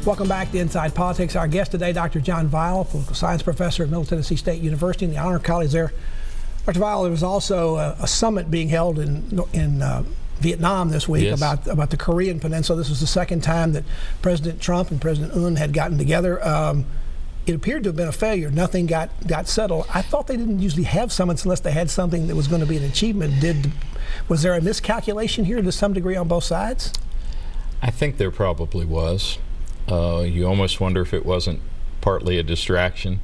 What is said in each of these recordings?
Welcome back to Inside Politics. Our guest today, Dr. John Weil, political science professor at Middle Tennessee State University, and the honor colleagues there. Dr. Weil, there was also a summit being held in Vietnam this week. Yes. about the Korean Peninsula. This was the second time that President Trump and President Un had gotten together. It appeared to have been a failure. Nothing got settled. I thought they didn't usually have summits unless they had something that was going to be an achievement. Was there a miscalculation here to some degree on both sides? I think there probably was. You almost wonder if it wasn't partly a distraction.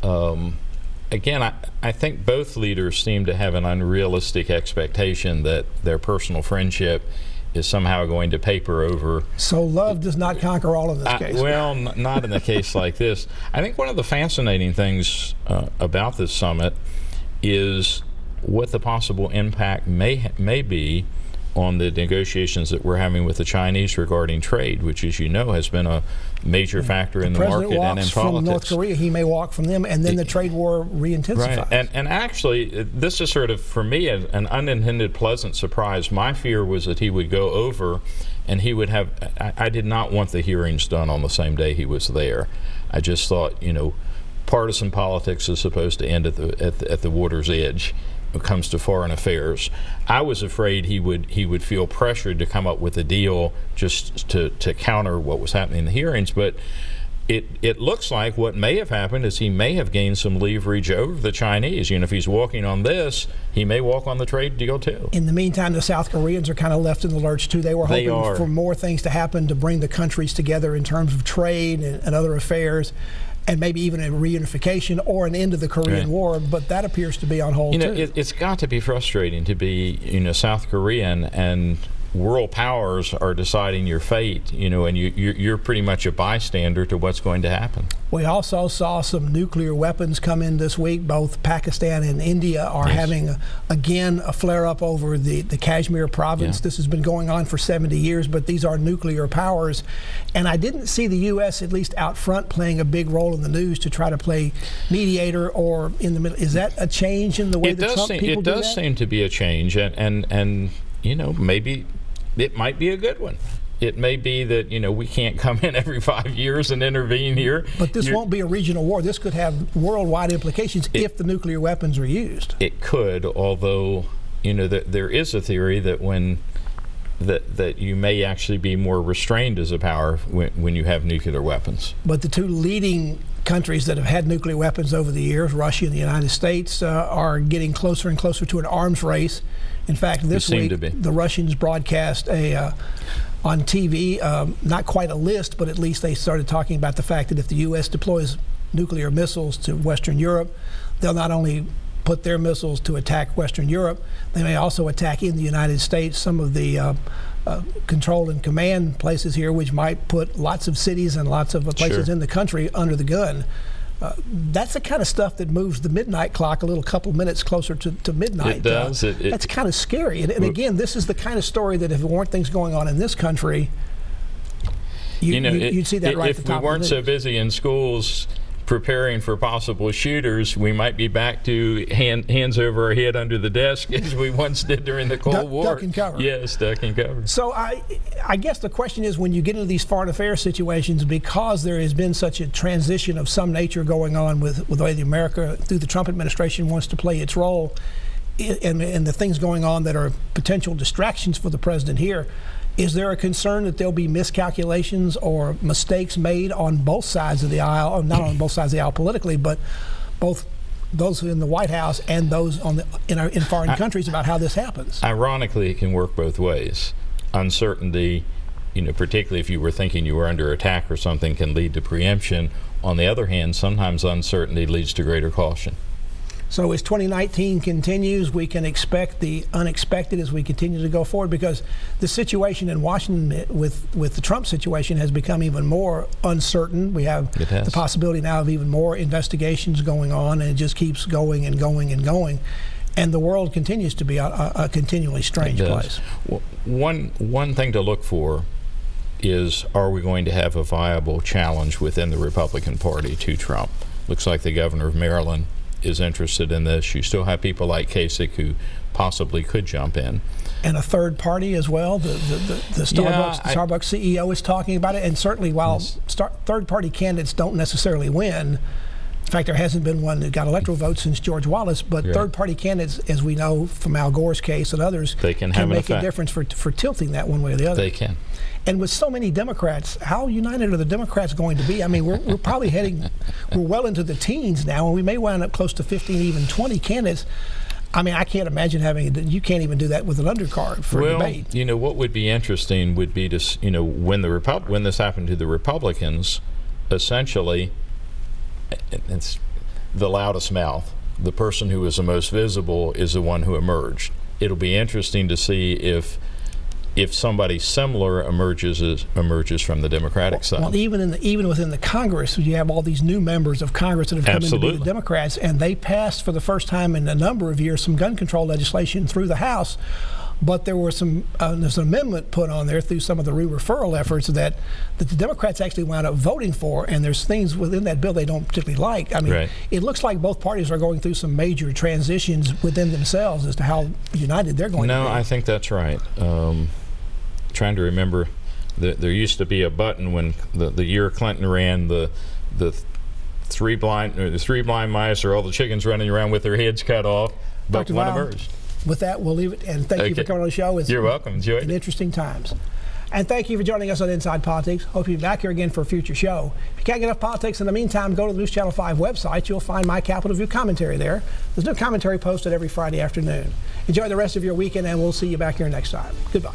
Again, I think both leaders seem to have an unrealistic expectation that their personal friendship is somehow going to paper over. So love does not conquer all in this case. Well, not in a case like this. I think one of the fascinating things about this summit is what the possible impact may be on the negotiations that we're having with the Chinese regarding trade, which, as you know, has been a major factor in the market and in politics. From North Korea, he may walk from them, and then the trade war re-intensifies. Right. And actually, this is sort of, for me, an unintended pleasant surprise. My fear was that he would go over and he would have, I did not want the hearings done on the same day he was there. I just thought, you know, partisan politics is supposed to end at the water's edge when it comes to foreign affairs. I was afraid he would feel pressured to come up with a deal just to counter what was happening in the hearings. But it looks like what may have happened is he may have gained some leverage over the Chinese. You know, if he's walking on this, he may walk on the trade deal too. In the meantime, the South Koreans are kind of left in the lurch too. They were hoping for more things to happen to bring the countries together in terms of trade and other affairs, and maybe even a reunification or an end of the Korean War, but that appears to be on hold too. It's got to be frustrating to be, South Korean and world powers are deciding your fate, and you're pretty much a bystander to what's going to happen. We also saw some nuclear weapons come in this week. Both Pakistan and India are having, again, a flare-up over the Kashmir province. This has been going on for 70 years, but these are nuclear powers. And I didn't see the U.S., at least out front, playing a big role in the news to try to play mediator or in the middle. Is that a change in the way that Trump people do that? It does seem to be a change, and maybe it might be a good one. It may be that, we can't come in every 5 years and intervene here. But this won't be a regional war. This could have worldwide implications if the nuclear weapons are used. It could, although, there is a theory that that you may actually be more restrained as a power when you have nuclear weapons. But the two leading countries that have had nuclear weapons over the years, Russia and the United States, are getting closer and closer to an arms race. In fact, this week, the Russians broadcast on TV, not quite a list, but at least they started talking about the fact that if the U.S. deploys nuclear missiles to Western Europe, they'll not only put their missiles to attack Western Europe, they may also attack in the United States some of the control and command places here, which might put lots of cities and lots of places in the country under the gun. That's the kind of stuff that moves the midnight clock a couple minutes closer to midnight. It does. That's kind of scary. And again, this is the kind of story that if there weren't things going on in this country, you'd see that right at the top of the news. If we weren't so busy in schools preparing for possible shooters, we might be back to hands over our head under the desk as we once did during the Cold War. Duck and cover. Yes, duck and cover. So I guess the question is, when you get into these foreign affairs situations, because there has been such a transition of some nature going on with the way America, through the Trump administration, wants to play its role, and the things going on that are potential distractions for the president here, is there a concern that there'll be miscalculations or mistakes made on both sides of the aisle, or not on both sides of the aisle politically, but both those in the White House and those in foreign countries about how this happens? Ironically, it can work both ways. Uncertainty, particularly if you were thinking you were under attack or something, can lead to preemption. On the other hand, sometimes uncertainty leads to greater caution. So as 2019 continues, we can expect the unexpected as we continue to go forward, because the situation in Washington with the Trump situation has become even more uncertain. We have the possibility now of even more investigations going on, and it just keeps going and going and going. And the world continues to be a continually strange place. Well, one thing to look for is, are we going to have a viable challenge within the Republican Party to Trump? Looks like the governor of Maryland is interested in this. You still have people like Kasich who possibly could jump in. And a third party as well. The Starbucks CEO is talking about it. And certainly while third-party candidates don't necessarily win, in fact, there hasn't been one that got electoral votes since George Wallace, but third-party candidates, as we know from Al Gore's case and others, they can make a difference for tilting that one way or the other. They can. And with so many Democrats, how united are the Democrats going to be? I mean, we're probably we're well into the teens now, and we may wind up close to 15, even 20 candidates. I mean, I can't imagine you can't even do that with an undercard for a debate. Well, you know, what would be interesting would be to, you know, when this happened to the Republicans, essentially, it's the loudest mouth. The person who was the most visible is the one who emerged. It'll be interesting to see if somebody similar emerges from the Democratic side. Well, even within the Congress, you have all these new members of Congress that have come in to be the Democrats, and they passed for the first time in a number of years some gun control legislation through the House. But there were there's an amendment put on there through some of the re-referral efforts that the Democrats actually wound up voting for, and there's things within that bill they don't particularly like. I mean, it looks like both parties are going through some major transitions within themselves as to how united they're going to be. No, I think that's right. Trying to remember, there used to be a button when the year Clinton ran, the three blind mice or all the chickens running around with their heads cut off, but Dr. one Weil, emerged. With that, we'll leave it, and thank you for coming on the show. You're welcome. Enjoy it. In interesting times. And thank you for joining us on Inside Politics. Hope you'll be back here again for a future show. If you can't get enough politics in the meantime, go to the News Channel 5 website. You'll find my Capitol View commentary there. There's new commentary posted every Friday afternoon. Enjoy the rest of your weekend, and we'll see you back here next time. Goodbye.